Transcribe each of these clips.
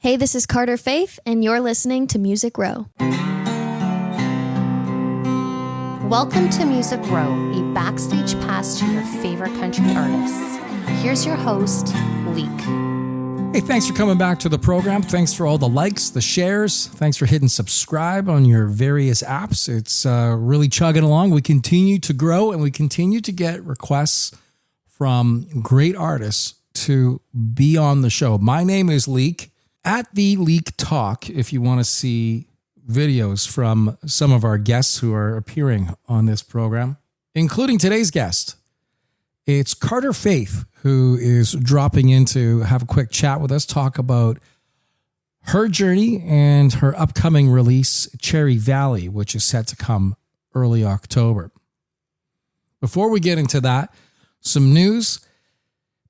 Hey, this is Carter Faith, and you're listening to Music Row. Welcome to Music Row, a backstage pass to your favorite country artists. Here's your host, Leake. Hey, thanks for coming back to the program. Thanks for all the likes, the shares. Thanks for hitting subscribe on your various apps. It's really chugging along. We continue to grow, and we continue to get requests from great artists to be on the show. My name is Leake. At the Leak Talk, if you want to see videos from some of our guests who are appearing on this program, including today's guest. It's Carter Faith, who is dropping in to have a quick chat with us, talk about her journey and her upcoming release, Cherry Valley, which is set to come early October. Before we get into that, some news.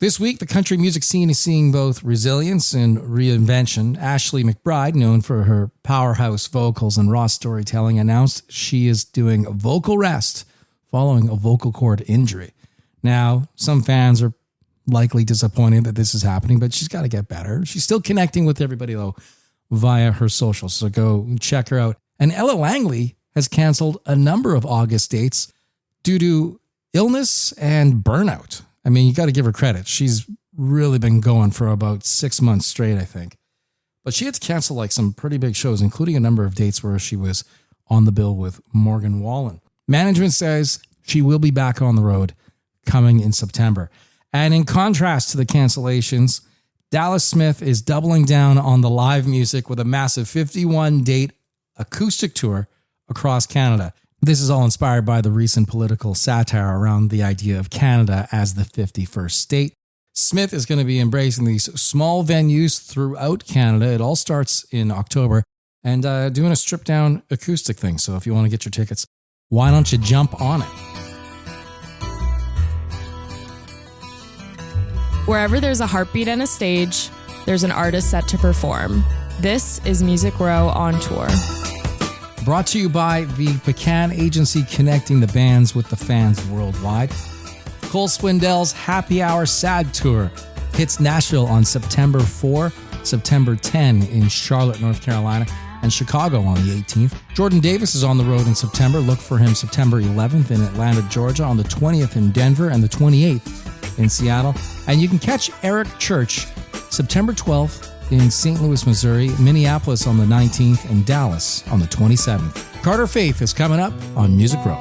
This week, the country music scene is seeing both resilience and reinvention. Ashley McBride, known for her powerhouse vocals and raw storytelling, announced she is doing a vocal rest following a vocal cord injury. Now, some fans are likely disappointed that this is happening, but she's got to get better. She's still connecting with everybody, though, via her socials, so go check her out. And Ella Langley has canceled a number of August dates due to illness and burnout. I mean, you got to give her credit. She's really been going for about 6 months straight, I think. But she had to cancel like some pretty big shows, including a number of dates where she was on the bill with Morgan Wallen. Management says she will be back on the road coming in September. And in contrast to the cancellations, Dallas Smith is doubling down on the live music with a massive 51-date acoustic tour across Canada. This is all inspired by the recent political satire around the idea of Canada as the 51st state. Smith is going to be embracing these small venues throughout Canada. It all starts in October and doing a stripped down acoustic thing. So if you want to get your tickets, why don't you jump on it? Wherever there's a heartbeat and a stage, there's an artist set to perform. This is Music Row on Tour. Brought to you by the Pecan Agency, connecting the bands with the fans worldwide. Cole Swindell's Happy Hour Sad Tour hits Nashville on September 4, September 10 in Charlotte, North Carolina, and Chicago on the 18th. Jordan Davis is on the road in September. Look for him September 11th in Atlanta, Georgia, on the 20th in Denver, and the 28th in Seattle. And you can catch Eric Church September 12th in St. Louis, Missouri, Minneapolis on the 19th, and Dallas on the 27th. Carter Faith is coming up on Music Row.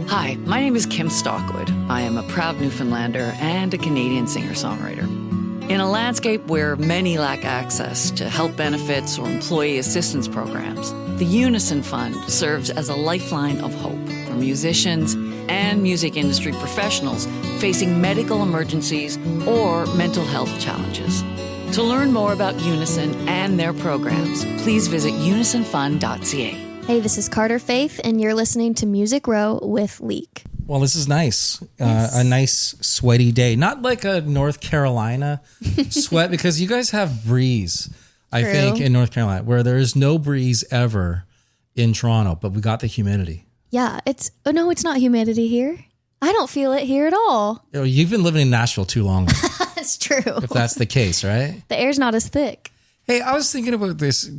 Hi, my name is Kim Stockwood. I am a proud Newfoundlander and a Canadian singer-songwriter. In a landscape where many lack access to health benefits or employee assistance programs, the Unison Fund serves as a lifeline of hope for musicians and music industry professionals facing medical emergencies or mental health challenges. To learn more about Unison and their programs, please visit unisonfund.ca. Hey, this is Carter Faith, and you're listening to Music Row with Leake. Well, this is nice. Yes. A nice sweaty day. Not like a North Carolina sweat, because you guys have breeze, I think, in North Carolina, where there is no breeze ever in Toronto, but we got the humidity. Yeah, it's not humidity here. I don't feel it here at all. You know, you've been living in Nashville too long, That's true. if that's the case, right? The air's not as thick. Hey, I was thinking about this.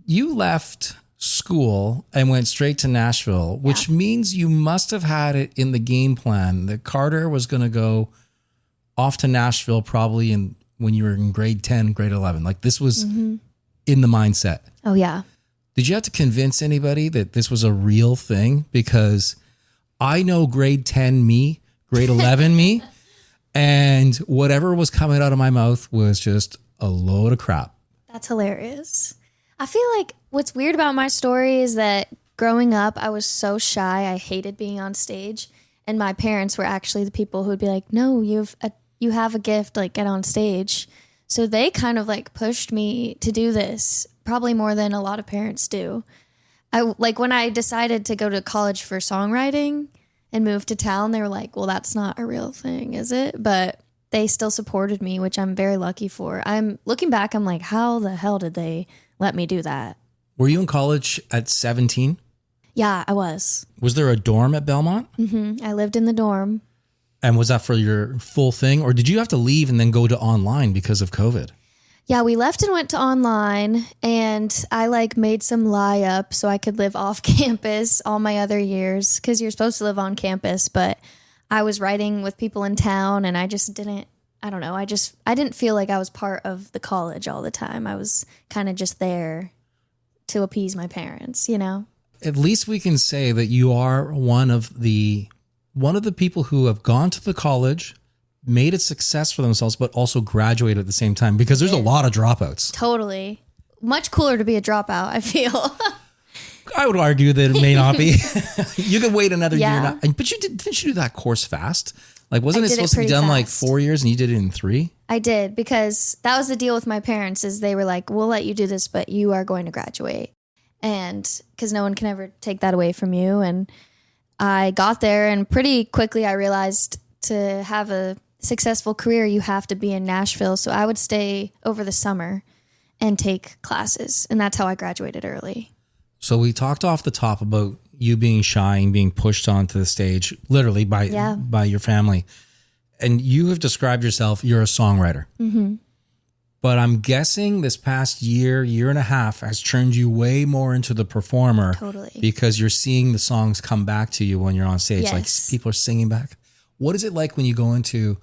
You left school and went straight to Nashville, which means you must have had it in the game plan that Carter was going to go off to Nashville probably when you were in grade 10, grade 11. Like this was in the mindset. Oh, yeah. Did you have to convince anybody that this was a real thing? Because I know grade 10 me, grade 11 me, and whatever was coming out of my mouth was just a load of crap. That's hilarious. I feel like what's weird about my story is that growing up, I was so shy. I hated being on stage. And my parents were actually the people who would be like, no, you have a gift, like get on stage. So they kind of like pushed me to do this, probably more than a lot of parents do. When I decided to go to college for songwriting and move to town, they were like, well, that's not a real thing, is it? But they still supported me, which I'm very lucky for. I'm looking back, I'm like, how the hell did they let me do that? Were you in college at 17? Yeah, I was. Was there a dorm at Belmont? Mm-hmm. I lived in the dorm. And was that for your full thing? Or did you have to leave and then go to online because of COVID? Yeah, we left and went to online, and I like made some lie up so I could live off campus all my other years, because you're supposed to live on campus, but I was writing with people in town, and I just didn't, I don't know, I didn't feel like I was part of the college all the time. I was kind of just there to appease my parents, you know? At least we can say that you are one of the people who have gone to the college, made a success for themselves, but also graduated at the same time, because there's a lot of dropouts. Totally. Much cooler to be a dropout, I feel. I would argue that it may not be. You could wait another year. Yeah. But didn't you do that course fast? Like, wasn't I it did it supposed to be pretty done like fast. 4 years and you did it in 3? I did, because that was the deal with my parents, is they were like, we'll let you do this, but you are going to graduate. And because no one can ever take that away from you. And I got there, and pretty quickly I realized to have a successful career, you have to be in Nashville. So I would stay over the summer and take classes. And that's how I graduated early. So we talked off the top about you being shy and being pushed onto the stage, literally by your family. And you have described yourself, you're a songwriter. Mm-hmm. But I'm guessing this past year and a half has turned you way more into the performer. Totally. Because you're seeing the songs come back to you when you're on stage. Yes. Like people are singing back. What is it like when you go into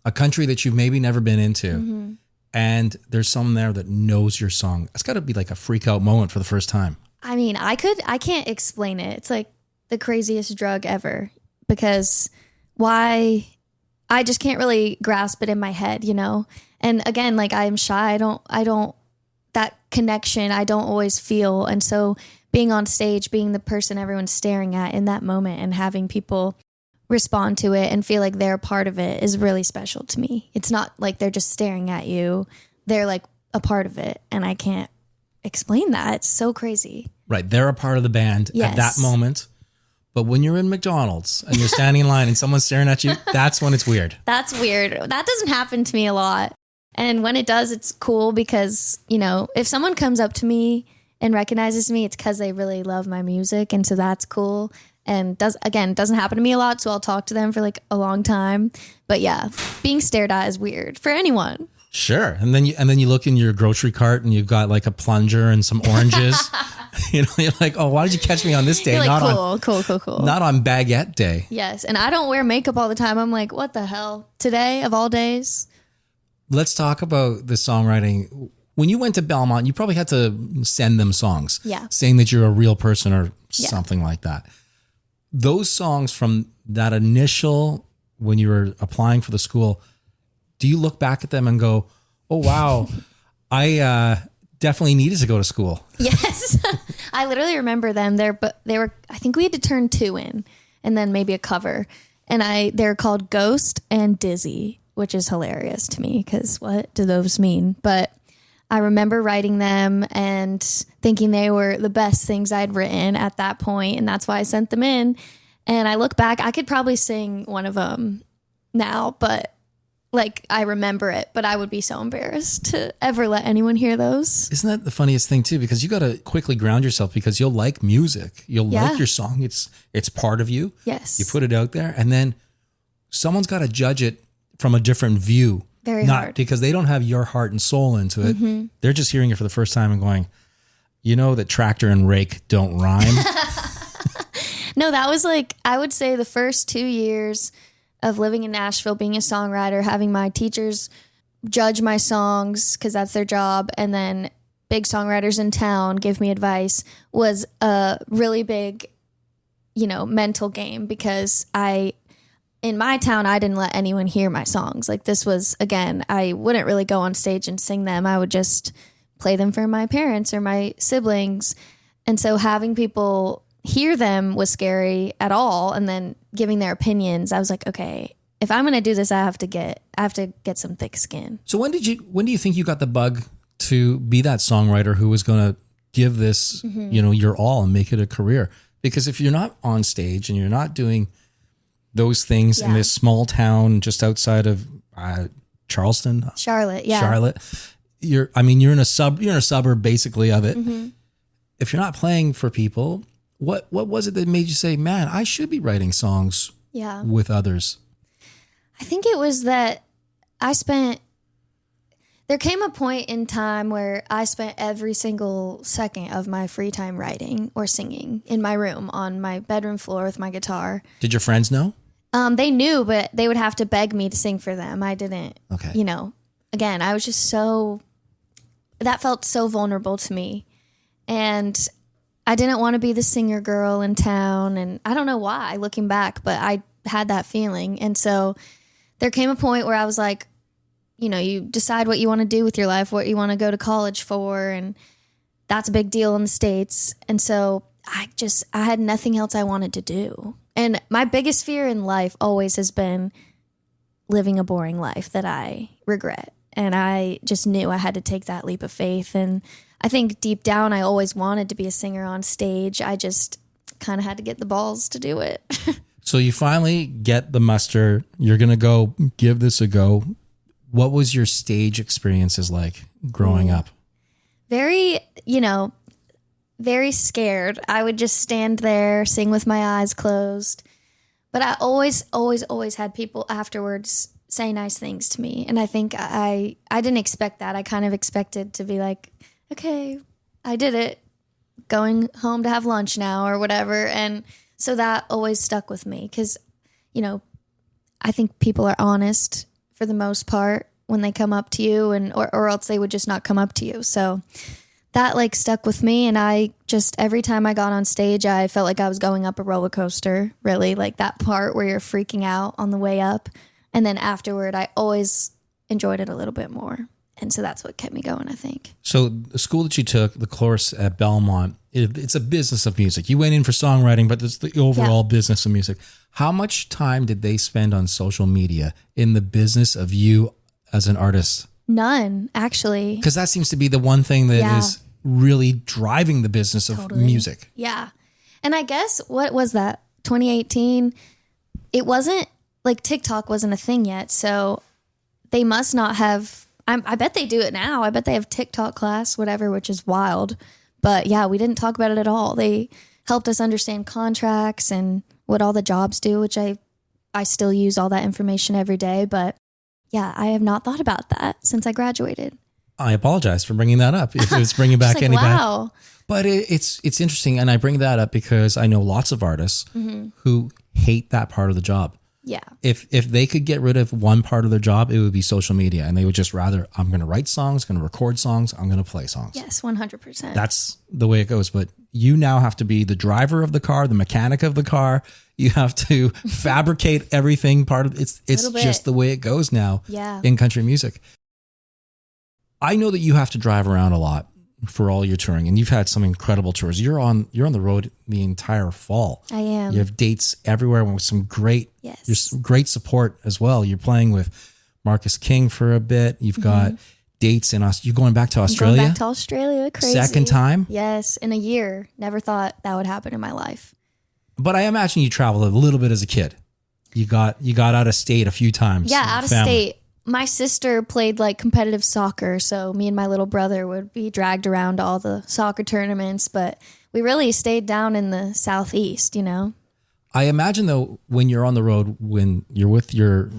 a country that you've maybe never been into and there's someone there that knows your song? It's got to be like a freak out moment for the first time. I mean, I can't explain it. It's like the craziest drug ever, because I just can't really grasp it in my head, you know? And again, like, I'm shy. I don't, that connection, I don't always feel. And so being on stage, being the person everyone's staring at in that moment and having people respond to it and feel like they're a part of it is really special to me. It's not like they're just staring at you. They're like a part of it. And I can't explain that. It's so crazy. Right. They're a part of the band at that Yes. moment. But when you're in McDonald's and you're standing in line and someone's staring at you, that's when it's weird. That's weird. That doesn't happen to me a lot. And when it does, it's cool, because, you know, if someone comes up to me and recognizes me, it's because they really love my music. And so that's cool. And doesn't happen to me a lot. So I'll talk to them for like a long time. But yeah, being stared at is weird for anyone. Sure. And then you look in your grocery cart and you've got like a plunger and some oranges. You know, you're like, oh, why did you catch me on this day? You're like, not cool. Not on baguette day. Yes. And I don't wear makeup all the time. I'm like, what the hell? Today of all days? Let's talk about the songwriting. When you went to Belmont, you probably had to send them songs. Yeah. Saying that you're a real person or something like that. Those songs from that initial, when you were applying for the school, do you look back at them and go, oh, wow, I definitely needed to go to school? Yes. I literally remember them there, but they were, I think we had to turn 2 in and then maybe a cover. And they're called Ghost and Dizzy, which is hilarious to me, because what do those mean? But I remember writing them and thinking they were the best things I'd written at that point, and that's why I sent them in. And I look back, I could probably sing one of them now, but like, I remember it, but I would be so embarrassed to ever let anyone hear those. Isn't that the funniest thing too? Because you got to quickly ground yourself, because you'll like music. You'll like your song. It's part of you. Yes. You put it out there, and then someone's got to judge it from a different view. Very Not hard. because they don't have your heart and soul into it. Mm-hmm. They're just hearing it for the first time and going, you know that tractor and rake don't rhyme. No, that was like, I would say the first 2 years of living in Nashville, being a songwriter, having my teachers judge my songs because that's their job, and then big songwriters in town give me advice, was a really big, mental game, because in my town, I didn't let anyone hear my songs. Like, this was, again, I wouldn't really go on stage and sing them. I would just play them for my parents or my siblings. And so having people hear them was scary at all. And then giving their opinions, I was like, okay, if I'm going to do this, I have to get some thick skin. So when do you think you got the bug to be that songwriter who was going to give this, your all and make it a career? Because if you're not on stage and you're not doing those things in this small town just outside of Charleston, Charlotte, yeah. Charlotte, you're in a suburb basically of it. Mm-hmm. If you're not playing for people, what was it that made you say, man, I should be writing songs with others? I think it was that there's There came a point in time where I spent every single second of my free time writing or singing in my room on my bedroom floor with my guitar. Did your friends know? They knew, but they would have to beg me to sing for them. I didn't, Okay. Again, I was just that felt so vulnerable to me. And I didn't want to be the singer girl in town. And I don't know why, looking back, but I had that feeling. And so there came a point where I was like, you decide what you want to do with your life, what you want to go to college for. And that's a big deal in the States. And so I had nothing else I wanted to do. And my biggest fear in life always has been living a boring life that I regret. And I just knew I had to take that leap of faith. And I think deep down, I always wanted to be a singer on stage. I just kind of had to get the balls to do it. So you finally get the muster. You're going to go give this a go. What was your stage experiences like growing up? Very, very scared. I would just stand there, sing with my eyes closed. But I always, always, always had people afterwards say nice things to me. And I think I didn't expect that. I kind of expected to be like, okay, I did it. Going home to have lunch now or whatever. And so that always stuck with me because, I think people are honest for the most part when they come up to you or else they would just not come up to you. So that stuck with me. And I just, every time I got on stage, I felt like I was going up a roller coaster, really, like that part where you're freaking out on the way up. And then afterward, I always enjoyed it a little bit more. And so that's what kept me going, I think. So the school that you took, the course at Belmont, it's a business of music. You went in for songwriting, but it's the overall business of music. How much time did they spend on social media in the business of you as an artist? None, actually. Because that seems to be the one thing that is really driving the business of music. Yeah. And I guess, what was that? 2018? It wasn't, TikTok wasn't a thing yet. So they must not have, I bet they do it now. I bet they have TikTok class, whatever, which is wild. But yeah, we didn't talk about it at all. They helped us understand contracts and what all the jobs do, which I still use all that information every day. But yeah, I have not thought about that since I graduated. I apologize for bringing that up. If it's bringing back any wow. back. But it's interesting. And I bring that up because I know lots of artists who hate that part of the job. Yeah. If they could get rid of one part of their job, it would be social media. And they would just rather, I'm going to write songs, going to record songs, I'm going to play songs. Yes, 100%. That's the way it goes. But you now have to be the driver of the car, the mechanic of the car. You have to fabricate everything. Part of it's just the way it goes now in country music. I know that you have to drive around a lot for all your touring, and you've had some incredible tours. You're on the road the entire fall. I am. You have dates everywhere with some great support as well. You're playing with Marcus King for a bit. You've got dates in You're going back to Australia? Going back to Australia. Crazy. Second time? Yes, in a year. Never thought that would happen in my life. But I imagine you traveled a little bit as a kid. You got out of state a few times. Yeah, out of state. My sister played competitive soccer, so me and my little brother would be dragged around to all the soccer tournaments, but we really stayed down in the southeast, I imagine though, when you're on the road, when you're with your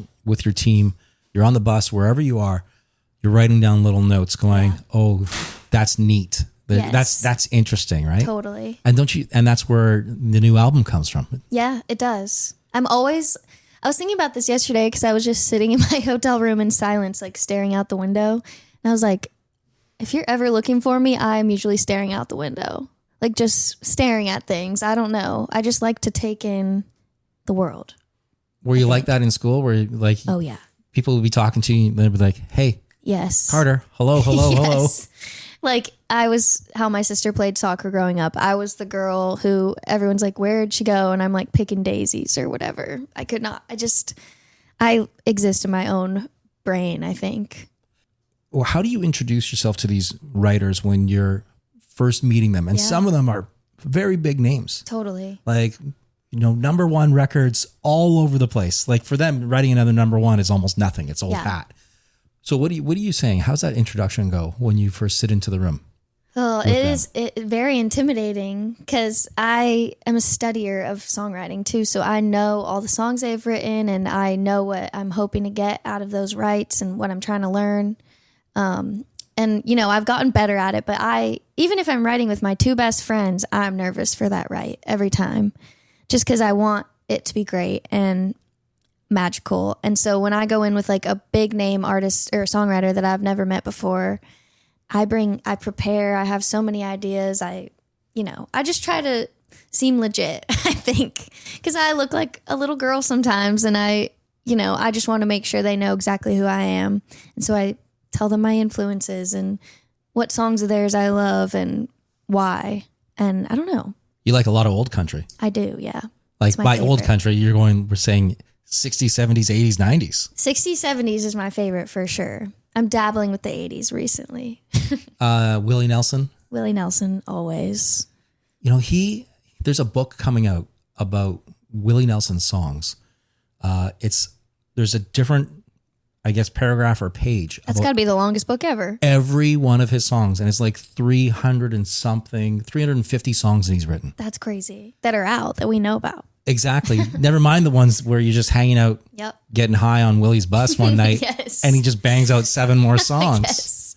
team, you're on the bus, wherever you are, you're writing down little notes going, oh, that's neat. That's interesting, right? Totally. And and that's where the new album comes from. Yeah, it does. I was thinking about this yesterday because I was just sitting in my hotel room in silence, staring out the window. And I was like, if you're ever looking for me, I'm usually staring out the window, just staring at things. I don't know. I just like to take in the world. Were you like that in school? Where oh yeah, people would be talking to you and they'd be like, hey, yes, Carter, hello, hello. I was how my sister played soccer growing up. I was the girl who everyone's like, where'd she go? And I'm picking daisies or whatever. I could not. I exist in my own brain, I think. Well, how do you introduce yourself to these writers when you're first meeting them? And some of them are very big names. Totally. Number one records all over the place. For them, writing another number one is almost nothing. It's old hat. So what are you saying? How's that introduction go when you first sit into the room? Oh, it is very intimidating because I am a studier of songwriting too. So I know all the songs they've written and I know what I'm hoping to get out of those writes and what I'm trying to learn. And, you know, I've gotten better at it, but even if I'm writing with my two best friends, I'm nervous for that every time, just because I want it to be great and magical. And so when I go in with like a big name artist or songwriter that I've never met before, I prepare, I have so many ideas. I just try to seem legit, I think, because I look like a little girl sometimes, and I just want to make sure they know exactly who I am. And so I tell them my influences and what songs of theirs I love and why. And I don't know. You like a lot of old country. I do, yeah. Like by favorite. Old country, we're saying 60s, 70s, 80s, 90s. 60s, 70s is my favorite for sure. I'm dabbling with the 80s recently. Willie Nelson. Willie Nelson, always. You know, there's a book coming out about Willie Nelson's songs. There's a different, I guess, paragraph or page. That's got to be the longest book ever. Every one of his songs. And it's like 350 songs that he's written. That's crazy. That are out, that we know about. Exactly. Never mind the ones where you're just hanging out, getting high on Willie's bus one night, yes. and he just bangs out 7 more songs. Yes.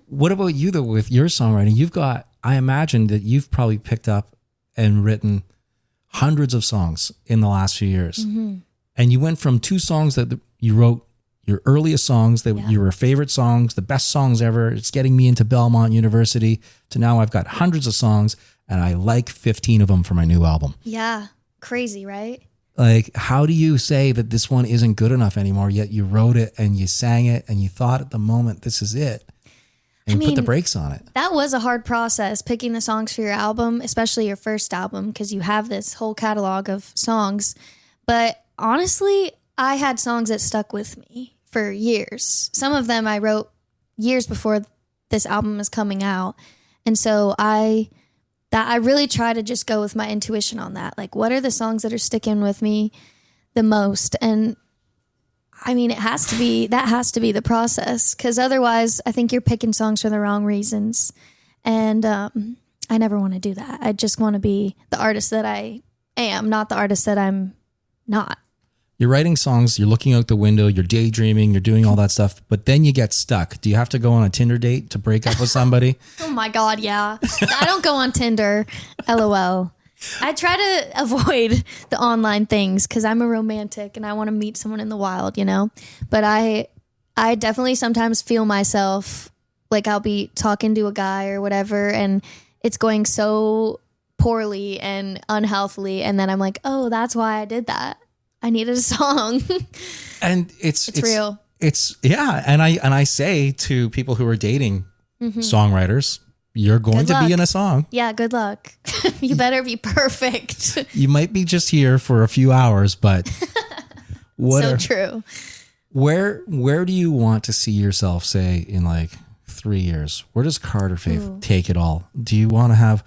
What about you, though, with your songwriting? I imagine that you've probably picked up and written hundreds of songs in the last few years. Mm-hmm. And you went from 2 songs that you wrote, your earliest songs, that your favorite songs, the best songs ever, it's getting me into Belmont University, to now I've got hundreds of songs, and I like 15 of them for my new album. Yeah. Crazy, right? Like, how do you say that this one isn't good enough anymore, yet you wrote it and you sang it and you thought at the moment, this is it, and you put the brakes on it? That was a hard process, picking the songs for your album, especially your first album, because you have this whole catalog of songs. But honestly, I had songs that stuck with me for years. Some of them I wrote years before this album is coming out. And so I really try to just go with my intuition on that. Like, what are the songs that are sticking with me the most? And I mean, that has to be the process, because otherwise I think you're picking songs for the wrong reasons. And I never want to do that. I just want to be the artist that I am, not the artist that I'm not. You're writing songs, you're looking out the window, you're daydreaming, you're doing all that stuff, but then you get stuck. Do you have to go on a Tinder date to break up with somebody? Oh my God, yeah. I don't go on Tinder, LOL. I try to avoid the online things because I'm a romantic and I want to meet someone in the wild, you know? But I definitely sometimes feel myself, like I'll be talking to a guy or whatever, and it's going so poorly and unhealthily, and then I'm like, oh, that's why I did that. I needed a song. And it's real. It's and I say to people who are dating songwriters, you're going to be in a song. Yeah, good luck. You better be perfect. You might be just here for a few hours, but so true. Where do you want to see yourself, say, in like 3 years? Where does Carter Faith take it all? Do you want to have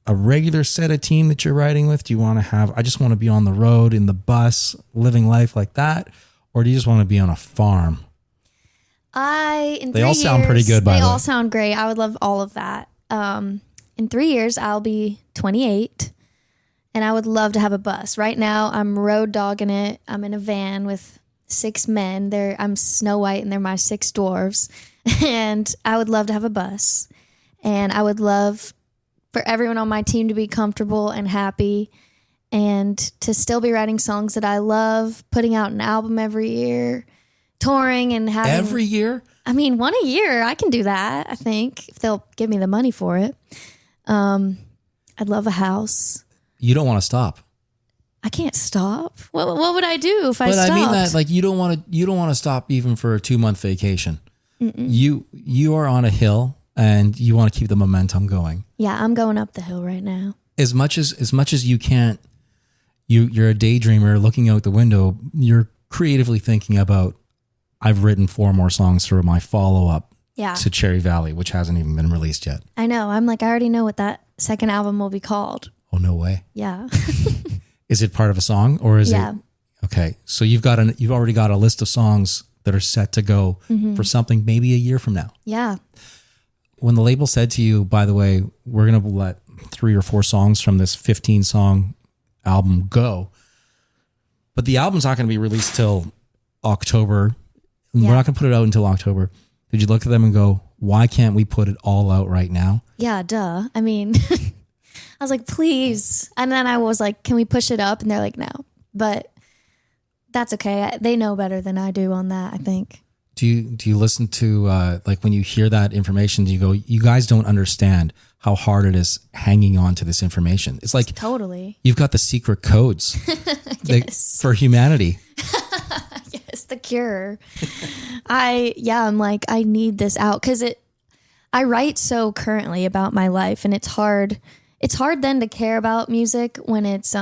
a regular set of team that you're riding with? Do you want to have, I just want to be on the road, in the bus, living life like that? Or do you just want to be on a farm? They all sound pretty good, by the way. They all sound great. I would love all of that. In 3 years, I'll be 28, and I would love to have a bus. Right now, I'm road dogging it. I'm in a van with 6 men. I'm Snow White, and they're my 6 dwarves. And I would love to have a bus. And I would love for everyone on my team to be comfortable and happy, and to still be writing songs that I love, putting out an album every year, touring and having... Every year? I mean, one a year. I can do that, I think, if they'll give me the money for it. I'd love a house. You don't want to stop. I can't stop. What would I do if I stopped? But I mean that, like, you don't want to stop even for a 2-month vacation. Mm-mm. You are on a hill, and you want to keep the momentum going. Yeah, I'm going up the hill right now. As much as you can't, you're a daydreamer looking out the window, you're creatively thinking about, I've written 4 more songs for my follow-up to Cherry Valley, which hasn't even been released yet. I know. I'm like, I already know what that second album will be called. Oh, no way. Yeah. Is it part of a song, or is it? Okay. So you've already got a list of songs that are set to go for something maybe a year from now. Yeah. When the label said to you, by the way, we're going to let 3 or 4 songs from this 15-song album go, but the album's not going to be released till October. Yeah. We're not going to put it out until October. Did you look at them and go, why can't we put it all out right now? Yeah, duh. I mean, I was like, please. And then I was like, can we push it up? And they're like, no. But that's okay. They know better than I do on that, I think. Do you listen to, like when you hear that information, do you go, you guys don't understand how hard it is hanging on to this information? It's like, Totally. you've got the secret codes Yes. for humanity. Yes, the cure. I'm like, I need this out because I write so currently about my life, and it's hard then to care about music when it's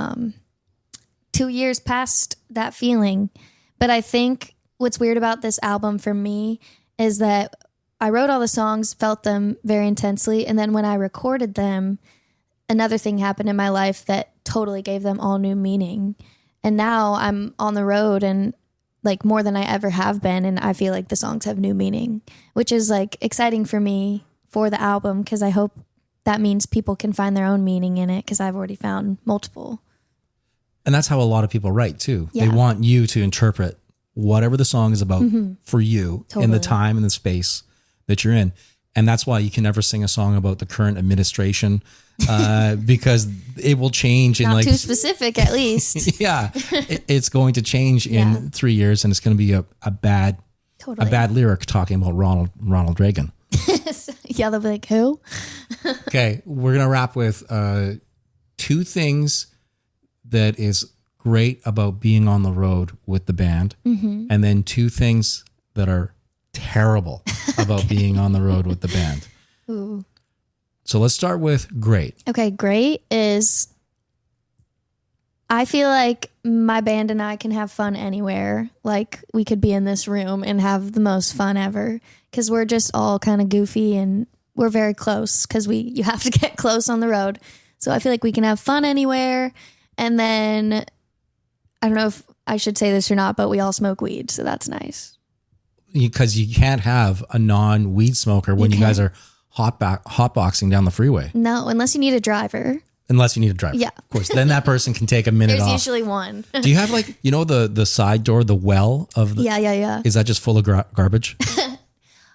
2 years past that feeling. But I think what's weird about this album for me is that I wrote all the songs, felt them very intensely, and then when I recorded them, another thing happened in my life that totally gave them all new meaning. And now I'm on the road and like more than I ever have been, and I feel like the songs have new meaning, which is like exciting for me for the album because I hope that means people can find their own meaning in it because I've already found multiple. And that's how a lot of people write too. Yeah. They want you to interpret whatever the song is about for you in the Totally. time and the space that you're in. And that's why you can never sing a song about the current administration because it will change in Not like too specific, at least. yeah, it's going to change in 3 years, and it's going to be a bad Totally. lyric talking about Ronald Reagan. Yeah, they'll be like, who? Okay, we're gonna wrap with 2 things that is great about being on the road with the band, and then 2 things that are terrible about being on the road with the band. Ooh. So let's start with great. Okay, great is I feel like my band and I can have fun anywhere. Like we could be in this room and have the most fun ever because we're just all kind of goofy and we're very close because you have to get close on the road. So I feel like we can have fun anywhere. And then I don't know if I should say this or not, but we all smoke weed, so that's nice. Because you can't have a non-weed smoker when you guys are hotboxing down the freeway. No, unless you need a driver. Unless you need a driver. Yeah. Of course. Then that person can take a minute There's off. usually one. Do you have like, the side door, the well of the... Yeah. Is that just full of garbage?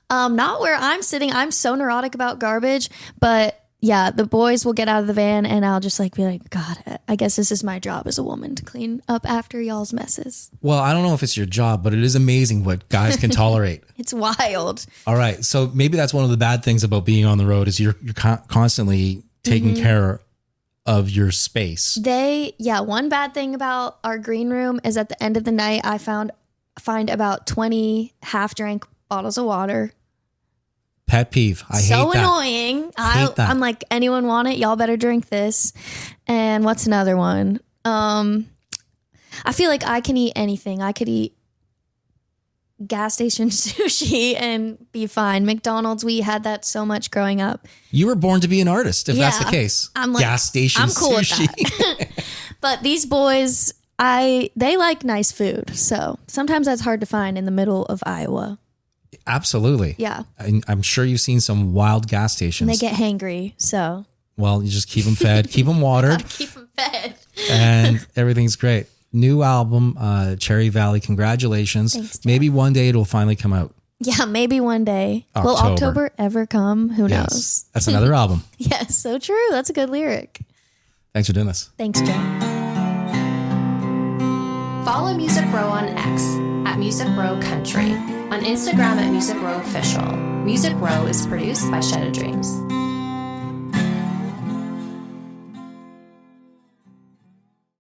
Not where I'm sitting. I'm so neurotic about garbage, but yeah, the boys will get out of the van and I'll just like be like, God, I guess this is my job as a woman to clean up after y'all's messes. Well, I don't know if it's your job, but it is amazing what guys can tolerate. It's wild. All right. So maybe that's one of the bad things about being on the road is you're constantly taking care of your space. One bad thing about our green room is at the end of the night, I find about 20 half-drank bottles of water. Pet peeve. I hate that. So annoying. Hate that. I'm like, anyone want it? Y'all better drink this. And what's another one? I feel like I can eat anything. I could eat gas station sushi and be fine. McDonald's, we had that so much growing up. You were born to be an artist, if that's the Yeah. case. I'm like, gas station I'm cool sushi. with that. But these boys, they like nice food. So sometimes that's hard to find in the middle of Iowa. Absolutely. Yeah. I'm sure you've seen some wild gas And stations. they get hangry. So Well, you just keep them fed, keep them watered, gotta keep them fed. and everything's great. New album, Cherry Valley. Congratulations. Thanks, Jeff. Maybe one day it'll finally come out. Yeah, maybe one day. Will October. October ever come? Who knows? That's another album. Yes, so true. That's a good lyric. Thanks for doing this. Thanks, Jay. Follow Music Row on X at Music Row Country, on Instagram at Music Row Official. Music Row is produced by Shed of Dreams.